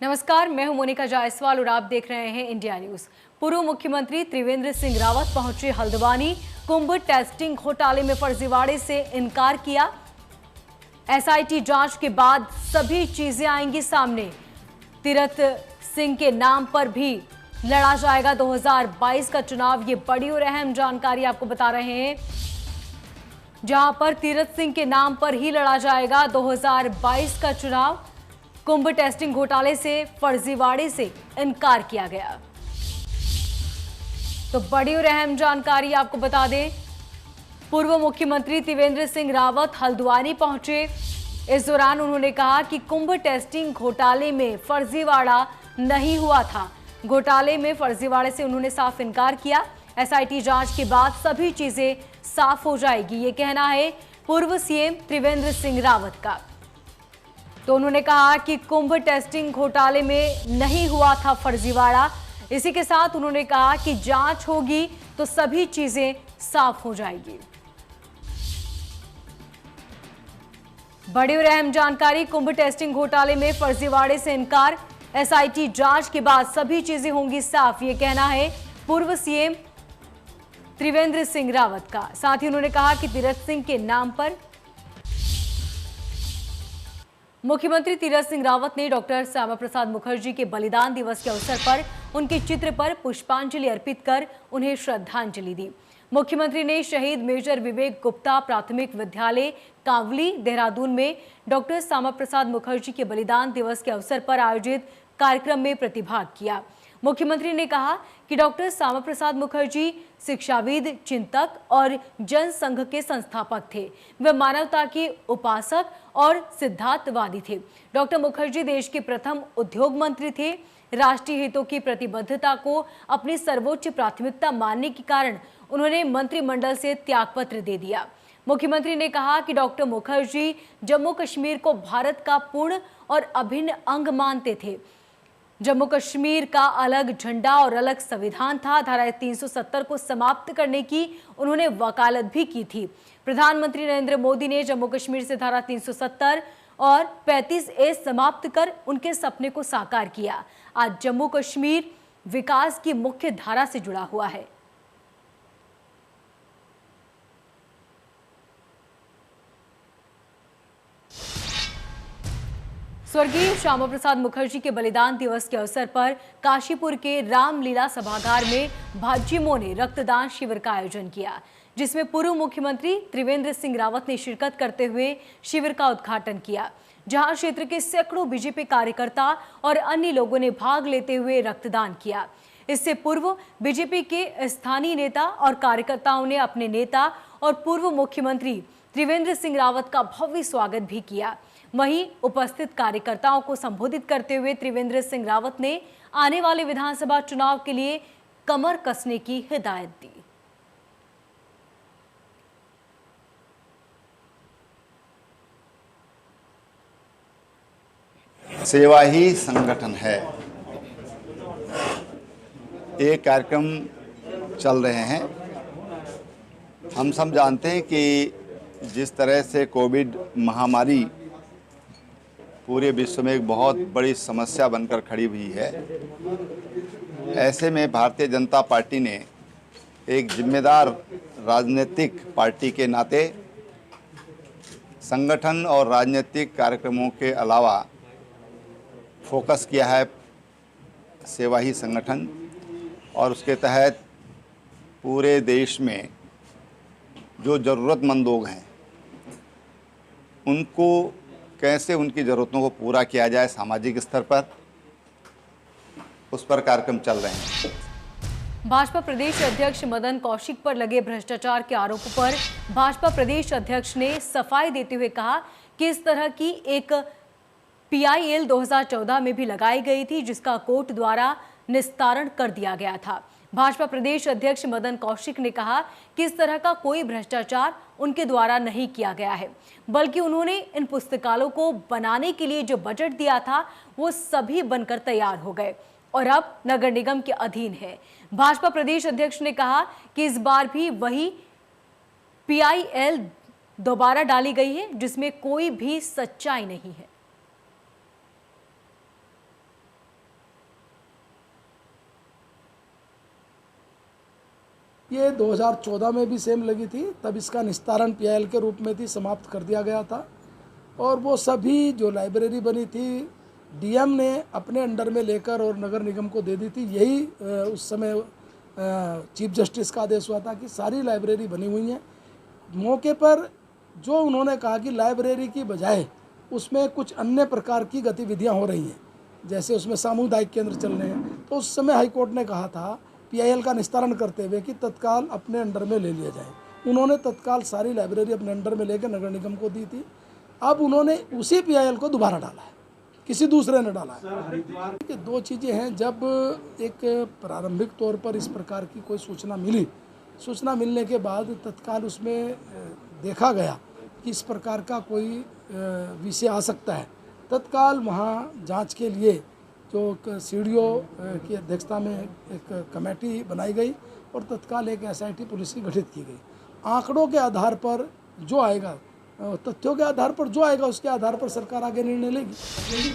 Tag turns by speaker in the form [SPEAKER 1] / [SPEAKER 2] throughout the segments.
[SPEAKER 1] नमस्कार, मैं हूं मोनिका जायसवाल और आप देख रहे हैं इंडिया न्यूज। पूर्व मुख्यमंत्री त्रिवेंद्र सिंह रावत पहुंचे हल्द्वानी। कुंभ टेस्टिंग घोटाले में फर्जीवाड़े से इनकार किया। एसआईटी जांच के बाद सभी चीजें आएंगी सामने। तीरथ सिंह के नाम पर भी लड़ा जाएगा 2022 का चुनाव। ये बड़ी और अहम जानकारी आपको बता रहे हैं, जहां पर तीरथ सिंह के नाम पर ही लड़ा जाएगा 2022 का चुनाव। कुंभ टेस्टिंग घोटाले से फर्जीवाड़े से इनकार किया गया। तो बड़ी और अहम जानकारी आपको बता दें, पूर्व मुख्यमंत्री त्रिवेंद्र सिंह रावत हल्द्वानी पहुंचे। इस दौरान उन्होंने कहा कि कुंभ टेस्टिंग घोटाले में फर्जीवाड़ा नहीं हुआ था। घोटाले में फर्जीवाड़े से उन्होंने साफ इनकार किया। एसआईटी जांच के बाद सभी चीजें साफ हो जाएगी, ये कहना है पूर्व सीएम त्रिवेंद्र सिंह रावत का। तो उन्होंने कहा कि कुंभ टेस्टिंग घोटाले में नहीं हुआ था फर्जीवाड़ा। इसी के साथ उन्होंने कहा कि जांच होगी तो सभी चीजें साफ हो जाएगी। बड़ी और अहम जानकारी, कुंभ टेस्टिंग घोटाले में फर्जीवाड़े से इनकार। एसआईटी जांच के बाद सभी चीजें होंगी साफ, ये कहना है पूर्व सीएम त्रिवेंद्र सिंह रावत का। साथ ही उन्होंने कहा कि तीरथ सिंह के नाम पर मुख्यमंत्री तीरथ सिंह रावत ने डॉक्टर श्यामा प्रसाद मुखर्जी के बलिदान दिवस के अवसर पर उनके चित्र पर पुष्पांजलि अर्पित कर उन्हें श्रद्धांजलि दी। मुख्यमंत्री ने शहीद मेजर विवेक गुप्ता प्राथमिक विद्यालय कांवली देहरादून में डॉक्टर श्यामा प्रसाद मुखर्जी के बलिदान दिवस के अवसर पर आयोजित कार्यक्रम में प्रतिभाग किया। मुख्यमंत्री ने कहा कि डॉक्टर श्यामा प्रसाद मुखर्जी शिक्षाविद, चिंतक और जनसंघ के संस्थापक थे। वे मानवता के उपासक और सिद्धांतवादी थे। डॉक्टर मुखर्जी देश के प्रथम उद्योग मंत्री थे। राष्ट्रीय हितों की प्रतिबद्धता को अपनी सर्वोच्च प्राथमिकता मानने के कारण उन्होंने मंत्रिमंडल से त्यागपत्र दे दिया। मुख्यमंत्री ने कहा कि डॉक्टर मुखर्जी जम्मू कश्मीर को भारत का पूर्ण और अभिन्न अंग मानते थे। जम्मू कश्मीर का अलग झंडा और अलग संविधान था। धारा 370 को समाप्त करने की उन्होंने वकालत भी की थी। प्रधानमंत्री नरेंद्र मोदी ने जम्मू कश्मीर से धारा 370 और 35A समाप्त कर उनके सपने को साकार किया। आज जम्मू कश्मीर विकास की मुख्य धारा से जुड़ा हुआ है। स्वर्गीय श्यामा प्रसाद मुखर्जी के बलिदान दिवस के अवसर पर काशीपुर के रामलीला सभागार में भाजयुमो ने रक्तदान शिविर का आयोजन किया, जिसमें पूर्व मुख्यमंत्री त्रिवेंद्र सिंह रावत ने शिरकत करते हुए शिविर का उद्घाटन किया, जहां क्षेत्र के सैकड़ों बीजेपी कार्यकर्ता और अन्य लोगों ने भाग लेते हुए रक्तदान किया। इससे पूर्व बीजेपी के स्थानीय नेता और कार्यकर्ताओं ने अपने नेता और पूर्व मुख्यमंत्री त्रिवेंद्र सिंह रावत का भव्य स्वागत भी किया। वहीं उपस्थित कार्यकर्ताओं को संबोधित करते हुए त्रिवेंद्र सिंह रावत ने आने वाले विधानसभा चुनाव के लिए कमर कसने की हिदायत दी।
[SPEAKER 2] सेवा ही संगठन है। ये कार्यक्रम चल रहे हैं। हम सब जानते हैं कि जिस तरह से कोविड महामारी पूरे विश्व में एक बहुत बड़ी समस्या बनकर खड़ी हुई है, ऐसे में भारतीय जनता पार्टी ने एक जिम्मेदार राजनीतिक पार्टी के नाते संगठन और राजनीतिक कार्यक्रमों के अलावा फोकस किया है सेवा ही संगठन, और उसके तहत पूरे देश में जो ज़रूरतमंद लोग हैं उनको कैसे उनकी ज़रूरतों को पूरा किया जाए सामाजिक स्तर पर, उस पर कार्यक्रम चल रहे हैं।
[SPEAKER 1] भाजपा प्रदेश अध्यक्ष मदन कौशिक पर लगे भ्रष्टाचार के आरोपों पर भाजपा प्रदेश अध्यक्ष ने सफाई देते हुए कहा कि इस तरह की एक PIL 2014 में भी लगाई गई थी, जिसका कोर्ट द्वारा निस्तारण कर दिया गया था। भाजपा प्रदेश अध्यक्ष मदन कौशिक ने कहा कि इस तरह का कोई भ्रष्टाचार उनके द्वारा नहीं किया गया है, बल्कि उन्होंने इन पुस्तकालयों को बनाने के लिए जो बजट दिया था वो सभी बनकर तैयार हो गए और अब नगर निगम के अधीन है। भाजपा प्रदेश अध्यक्ष ने कहा कि इस बार भी वही PIL दोबारा डाली गई है, जिसमें कोई भी सच्चाई नहीं है।
[SPEAKER 3] ये 2014 में भी सेम लगी थी, तब इसका निस्तारण PIL के रूप में थी, समाप्त कर दिया गया था। और वो सभी जो लाइब्रेरी बनी थी DM ने अपने अंडर में लेकर और नगर निगम को दे दी थी। यही उस समय चीफ जस्टिस का आदेश हुआ था कि सारी लाइब्रेरी बनी हुई हैं। मौके पर जो उन्होंने कहा कि लाइब्रेरी की बजाय उसमें कुछ अन्य प्रकार की गतिविधियां हो रही हैं, जैसे उसमें सामुदायिक केंद्र चल रहे हैं, तो उस समय हाईकोर्ट ने कहा था PIL का निस्तारण करते हुए कि तत्काल अपने अंडर में ले लिया जाए। उन्होंने तत्काल सारी लाइब्रेरी अपने अंडर में लेकर नगर निगम को दी थी। अब उन्होंने उसी PIL को दोबारा डाला है, किसी दूसरे ने डाला है। कि दो चीज़ें हैं, जब एक प्रारंभिक तौर पर इस प्रकार की कोई सूचना मिली, सूचना मिलने के बाद तत्काल उसमें देखा गया कि इस प्रकार का कोई विषय आ सकता है, तत्काल वहाँ जांच के लिए जो CDO की अध्यक्षता में एक कमेटी बनाई गई और तत्काल एक SIT पुलिस की गठित की गई। आंकड़ों के आधार पर जो आएगा, तथ्यों के आधार पर जो आएगा, उसके आधार पर सरकार आगे निर्णय लेगी।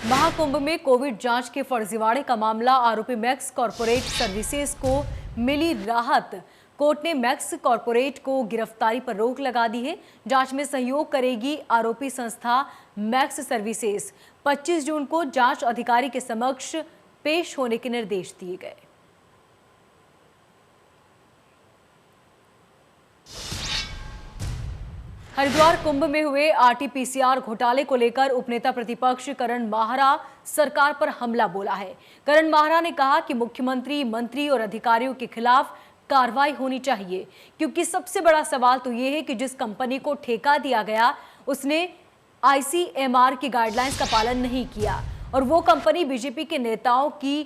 [SPEAKER 1] महाकुंभ में कोविड जांच के फर्जीवाड़े का मामला, आरोपी मैक्स कॉरपोरेट सर्विसेज को मिली राहत। कोर्ट ने मैक्स कॉरपोरेट को गिरफ्तारी पर रोक लगा दी है। जांच में सहयोग करेगी आरोपी संस्था मैक्स सर्विसेज। 25 जून को जांच अधिकारी के समक्ष पेश होने के निर्देश दिए गए। हरिद्वार कुंभ में हुए RT-PCR घोटाले को लेकर उपनेता प्रतिपक्ष करण माहरा सरकार पर हमला बोला है। करण माहरा ने कहा कि मुख्यमंत्री, मंत्री और अधिकारियों के खिलाफ कार्रवाई होनी चाहिए, क्योंकि सबसे बड़ा सवाल तो ये है कि जिस कंपनी को ठेका दिया गया उसने ICMR की गाइडलाइंस का पालन नहीं किया और वो कंपनी बीजेपी के नेताओं की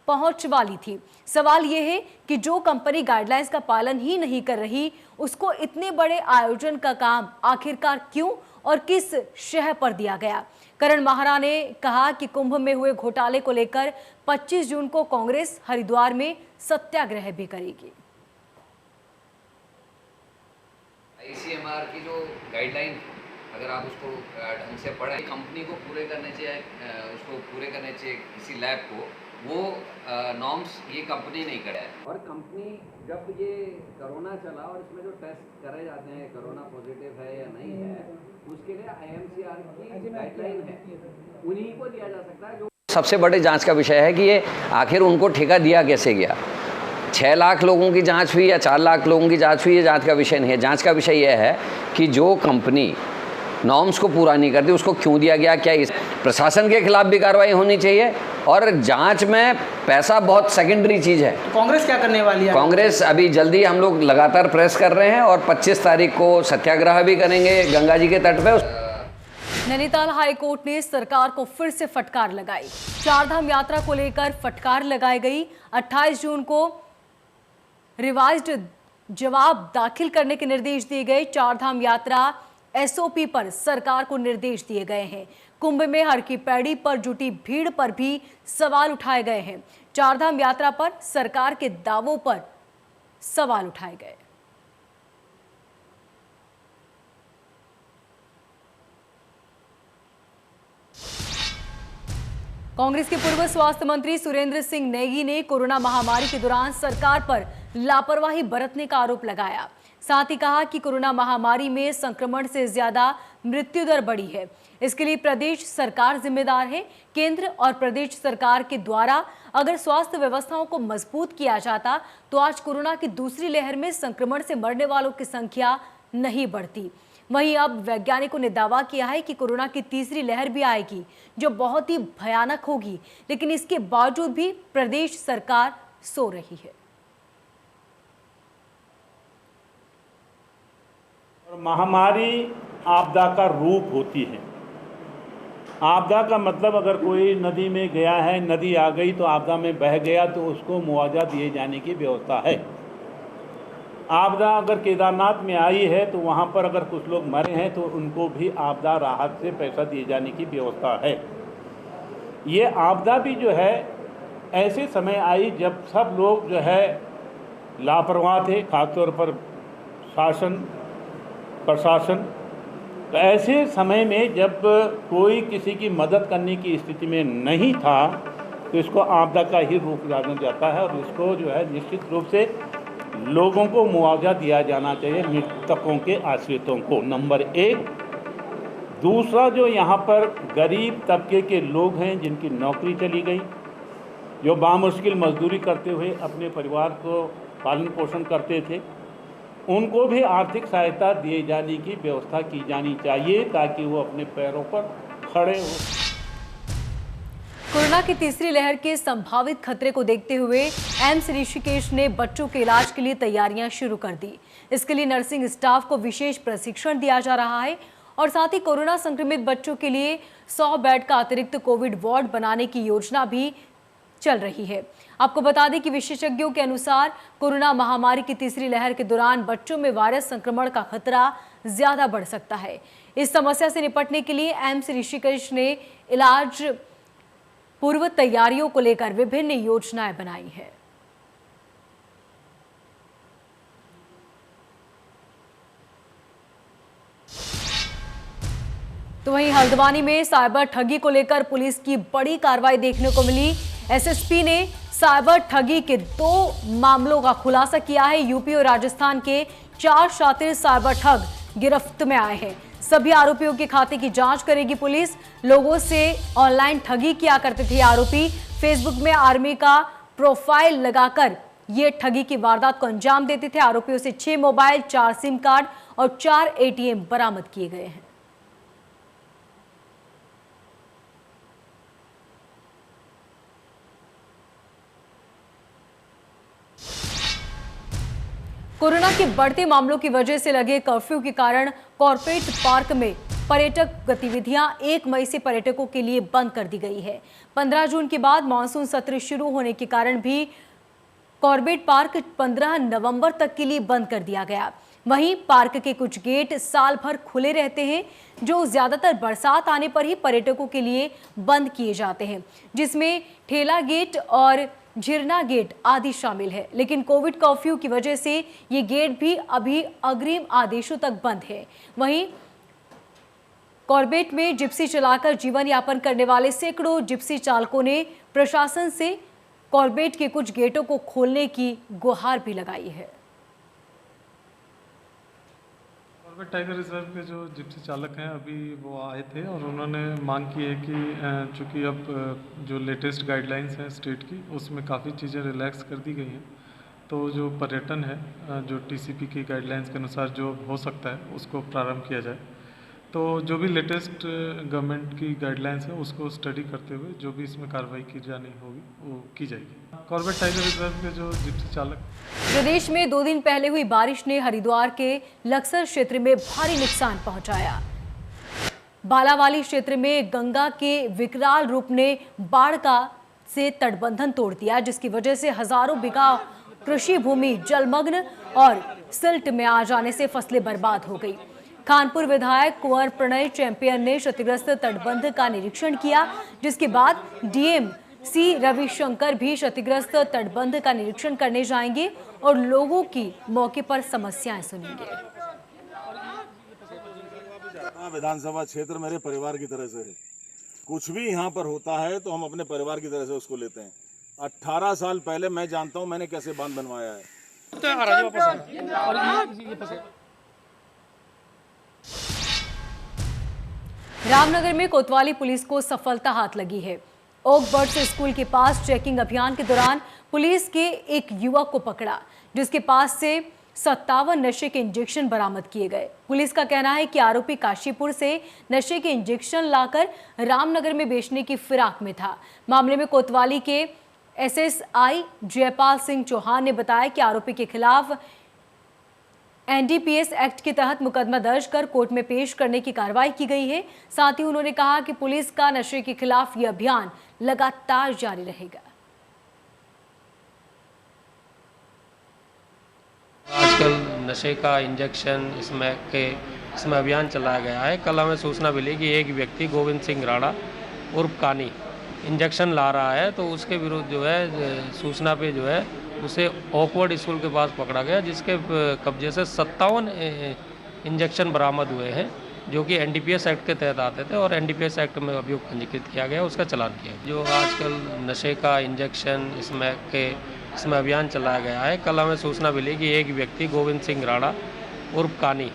[SPEAKER 1] पहुंच वाली थी। सवाल यह है कि जो कंपनी गाइडलाइंस का पालन ही नहीं कर रही, उसको इतने बड़े आयोजन का काम आखिरकार क्यों और किस शह पर दिया गया। करण माहरा ने कहा कि कुंभ में हुए घोटाले को लेकर 25 जून को कांग्रेस हरिद्वार में सत्याग्रह भी करेगी।
[SPEAKER 4] ICMR की जो गाइडलाइन, अगर आप उसको ढंग से पढ़ें, कंपनी को पूरे करने चाहिए, उसको पूरे करने चाहिए किसी लैब को, वो नॉर्म्स ये कंपनी नहीं करे। और कंपनी जब ये कोरोना चला और इसमें जो टेस्ट करे जाते हैं कोरोना पॉजिटिव है या नहीं है, उसके लिए IMCR की गाइडलाइन है, उन्हीं को दिया जा सकता है। जो
[SPEAKER 5] सबसे बड़े जांच का विषय है कि ये आखिर उनको ठेका दिया कैसे गया। 6 लाख लोगों की जांच हुई या 4 लाख लोगों की जांच हुई, ये जांच का विषय नहीं है। जांच का विषय यह है कि जो कंपनी नॉर्म्स को पूरा नहीं करती उसको क्यों दिया गया, क्या इस प्रशासन के खिलाफ भी कार्रवाई होनी चाहिए। और जांच में पैसा बहुत सेकेंडरी चीज़ है।
[SPEAKER 6] कांग्रेस क्या करने वाली है?
[SPEAKER 5] कांग्रेस अभी जल्दी, हम लोग लगातार प्रेस कर रहे हैं और 25 तारीख को सत्याग्रह भी करेंगे गंगा जी के तट पे।
[SPEAKER 1] नैनीताल हाईकोर्ट ने सरकार को फिर से फटकार लगाई। चारधाम यात्रा को लेकर फटकार लगाई गई। 28 जून को रिवाइज्ड जवाब दाखिल करने के निर्देश दिए गए। चारधाम यात्रा SOP पर सरकार को निर्देश दिए गए हैं। कुंभ में हर की पैड़ी पर जुटी भीड़ पर भी सवाल उठाए गए हैं। चारधाम यात्रा पर सरकार के दावों पर सवाल उठाए गए। कांग्रेस के पूर्व स्वास्थ्य मंत्री सुरेंद्र सिंह नेगी ने कोरोना महामारी के दौरान सरकार पर लापरवाही बरतने का आरोप लगाया। साथ ही कहा कि कोरोना महामारी में संक्रमण से ज्यादा मृत्यु दर बढ़ी है। इसके लिए प्रदेश सरकार जिम्मेदार है। केंद्र और प्रदेश सरकार के द्वारा अगर स्वास्थ्य व्यवस्थाओं को मजबूत किया जाता तो आज कोरोना की दूसरी लहर में संक्रमण से मरने वालों की संख्या नहीं बढ़ती। वहीं अब वैज्ञानिकों ने दावा किया है कि कोरोना की तीसरी लहर भी आएगी, जो बहुत ही भयानक होगी, लेकिन इसके बावजूद भी प्रदेश सरकार सो रही है।
[SPEAKER 7] महामारी आपदा का रूप होती है। आपदा का मतलब अगर कोई नदी में गया है, नदी आ गई तो आपदा में बह गया तो उसको मुआवजा दिए जाने की व्यवस्था है। आपदा अगर केदारनाथ में आई है तो वहाँ पर अगर कुछ लोग मरे हैं तो उनको भी आपदा राहत से पैसा दिए जाने की व्यवस्था है। ये आपदा भी जो है ऐसे समय आई जब सब लोग जो है लापरवाह थे, खासतौर पर शासन प्रशासन। तो ऐसे समय में जब कोई किसी की मदद करने की स्थिति में नहीं था तो इसको आपदा का ही रूप जाना जाता है और इसको जो है निश्चित रूप से लोगों को मुआवजा दिया जाना चाहिए, मृतकों के आश्रितों को, नंबर 1। दूसरा, जो यहाँ पर गरीब तबके के लोग हैं जिनकी नौकरी चली गई, जो बामुश्किल मजदूरी करते हुए अपने परिवार को पालन पोषण करते थे, उनको भी आर्थिक सहायता दिए जाने की व्यवस्था की जानी चाहिए ताकि वो अपने पैरों पर खड़े हो।
[SPEAKER 1] कोरोना की तीसरी लहर के संभावित खतरे को देखते हुए एम्स ऋषिकेश ने बच्चों के इलाज के लिए तैयारियां शुरू कर दी। इसके लिए नर्सिंग स्टाफ को विशेष प्रशिक्षण दिया जा रहा है और साथ ही कोरोना संक्रमित बच्चों के लिए 100 बेड का अतिरिक्त कोविड वार्ड बनाने की योजना भी चल रही है। आपको बता दें कि विशेषज्ञों के अनुसार कोरोना महामारी की तीसरी लहर के दौरान बच्चों में वायरस संक्रमण का खतरा ज्यादा बढ़ सकता है। इस समस्या से निपटने के लिए एम्स ऋषिकेश ने इलाज पूर्व तैयारियों को लेकर विभिन्न योजनाएं बनाई है। तो वहीं हल्द्वानी में साइबर ठगी को लेकर पुलिस की बड़ी कार्रवाई देखने को मिली। एसएसपी ने साइबर ठगी के 2 मामलों का खुलासा किया है। यूपी और राजस्थान के 4 शातिर साइबर ठग गिरफ्त में आए हैं। सभी आरोपियों के खाते की जांच करेगी पुलिस। लोगों से ऑनलाइन ठगी किया करते थे आरोपी। फेसबुक में आर्मी का प्रोफाइल लगाकर ये ठगी की वारदात को अंजाम देते थे। आरोपियों से 6 मोबाइल, 4 सिम कार्ड और 4 एटीएम बरामद किए गए हैं। कोरोना के बढ़ते मामलों की वजह से लगे कर्फ्यू के कारण कॉर्पोरेट पार्क में पर्यटक गतिविधियां 1 मई से पर्यटकों के लिए बंद कर दी गई है। 15 जून के बाद मानसून सत्र शुरू होने के कारण भी कॉर्बेट पार्क 15 नवंबर तक के लिए बंद कर दिया गया। वहीं पार्क के कुछ गेट साल भर खुले रहते हैं, जो ज्यादातर बरसात आने पर ही पर्यटकों के लिए बंद किए जाते हैं, जिसमें ठेला गेट और झिरना गेट आदि शामिल है। लेकिन कोविड कर्फ्यू की वजह से ये गेट भी अभी अग्रिम आदेशों तक बंद है। वहीं कॉर्बेट में जिप्सी चलाकर जीवन यापन करने वाले सैकड़ों जिप्सी चालकों ने प्रशासन से कॉर्बेट के कुछ गेटों को खोलने की गुहार भी लगाई है।
[SPEAKER 6] कॉर्बेट टाइगर रिजर्व के जो जिप्सी चालक हैं अभी वो आए थे और उन्होंने मांग की है कि चूँकि अब जो लेटेस्ट गाइडलाइंस हैं स्टेट की उसमें काफ़ी चीज़ें रिलैक्स कर दी गई हैं, तो जो पर्यटन है जो टीसीपी की गाइडलाइंस के अनुसार जो हो सकता है उसको प्रारंभ किया जाए। तो जो भी लेटेस्ट गवर्नमेंट की गाइडलाइंस है उसको स्टडी करते हुए जो भी इसमें कार्रवाई की जानी होगी वो की जाएगी। कॉर्बेट टाइगर रिजर्व के जो जिप्सी चालक।
[SPEAKER 1] प्रदेश में 2 दिन पहले हुई बारिश ने हरिद्वार के लक्सर क्षेत्र में भारी नुकसान पहुंचाया। बालावाली क्षेत्र में गंगा के विकराल रूप ने बाढ़ का से तटबंधन तोड़ दिया, जिसकी वजह से हजारों बीघा कृषि भूमि जलमग्न और सिल्ट में आ जाने से फसलें बर्बाद हो गई। कानपुर विधायक कुंवर प्रणय चैंपियन ने क्षतिग्रस्त तटबंध का निरीक्षण किया, जिसके बाद डीएम सी रविशंकर भी क्षतिग्रस्त तटबंध का निरीक्षण करने जाएंगे और लोगों की मौके पर समस्याएं सुनेंगे।
[SPEAKER 8] विधानसभा क्षेत्र मेरे परिवार की तरह से है। कुछ भी यहाँ पर होता है तो हम अपने परिवार की तरह से उसको लेते हैं। 18 साल पहले मैं जानता हूँ मैंने कैसे बांध बनवाया है।
[SPEAKER 1] रामनगर में कोतवाली पुलिस को सफलता हाथ लगी है। ओक बर्ड्स स्कूल के पास चेकिंग अभियान के दौरान पुलिस के एक युवक को पकड़ा, जिसके पास से 57 नशे के इंजेक्शन बरामद किए गए। पुलिस का कहना है कि आरोपी काशीपुर से नशे के इंजेक्शन लाकर रामनगर में बेचने की फिराक में था। मामले में कोतवाली के एसएसआई जयपाल सिंह चौहान ने बताया कि आरोपी के खिलाफ एनडीपीएस एक्ट के तहत मुकदमा दर्ज कर कोर्ट में पेश करने की कार्रवाई की गई है। साथ ही उन्होंने कहा कि पुलिस का नशे के खिलाफ यह अभियान लगातार जारी रहेगा।
[SPEAKER 9] आजकल नशे का इंजेक्शन इसमें अभियान चलाया गया है। कल हमें सूचना मिली कि एक व्यक्ति गोविंद सिंह राणा उर्फ कानी इंजेक्शन ला रहा है, तो उसके विरुद्ध जो है सूचना पे जो है उसे ऑकवर्ड स्कूल के पास पकड़ा गया, जिसके कब्जे से 57 इंजेक्शन बरामद हुए हैं। जो कि एनडीपीएस एक्ट के तहत आते थे और एनडीपीएस एक्ट में अभियोग पंजीकृत किया गया, उसका चालान किया गया। जो आजकल नशे का इंजेक्शन इसमें अभियान चलाया गया है। कल हमें सूचना मिली कि एक व्यक्ति गोविंद सिंह राणा उर्फ कानी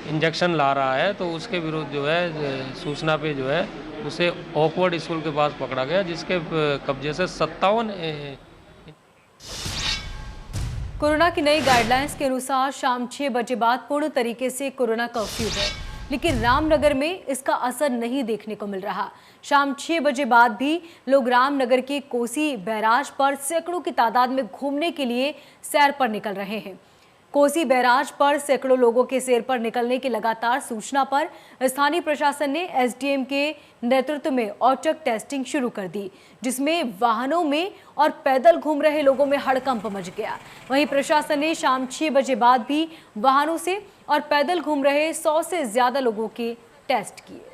[SPEAKER 9] इंजेक्शन ला रहा है, तो उसके विरुद्ध जो है सूचना पे जो है उसे ऑकवर्ड स्कूल के पास पकड़ा गया, जिसके कब्जे से 57
[SPEAKER 1] कोरोना की नई गाइडलाइंस के अनुसार शाम 6 बजे बाद पूर्ण तरीके से कोरोना कर्फ्यू है, लेकिन रामनगर में इसका असर नहीं देखने को मिल रहा। शाम 6 बजे बाद भी लोग रामनगर के कोसी बैराज पर सैकड़ों की तादाद में घूमने के लिए सैर पर निकल रहे हैं। कोसी बैराज पर सैकड़ों लोगों के सैर पर निकलने की लगातार सूचना पर स्थानीय प्रशासन ने एसडीएम के नेतृत्व में औचक टेस्टिंग शुरू कर दी, जिसमें वाहनों में और पैदल घूम रहे लोगों में हड़कंप मच गया। वहीं प्रशासन ने शाम 6 बजे बाद भी वाहनों से और पैदल घूम रहे 100 से ज्यादा लोगों के टेस्ट किए।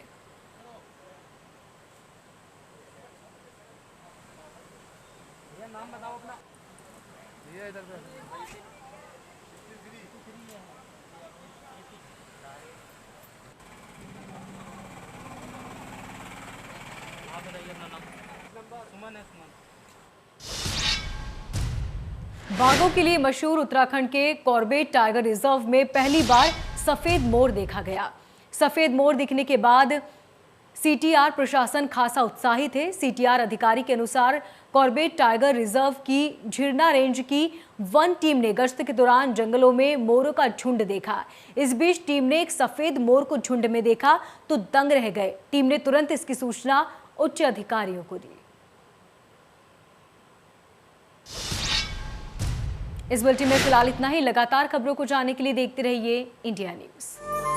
[SPEAKER 1] बाघों के लिए मशहूर उत्तराखंड के कॉर्बेट टाइगर रिजर्व में पहली बार सफेद मोर देखा गया। सफेद मोर दिखने के बाद सीटीआर प्रशासन खासा उत्साहित है। सीटीआर अधिकारी के अनुसार कॉर्बेट टाइगर रिजर्व की झिरना रेंज की वन टीम ने गश्त के दौरान जंगलों में मोरों का झुंड देखा। इस बीच टीम ने एक सफेद मोर को झुंड में देखा तो दंग रह गए। टीम ने तुरंत इसकी सूचना उच्च अधिकारियों को दी। इस बुलेटिन में फिलहाल इतना ही। लगातार खबरों को जानने के लिए देखते रहिए इंडिया न्यूज़।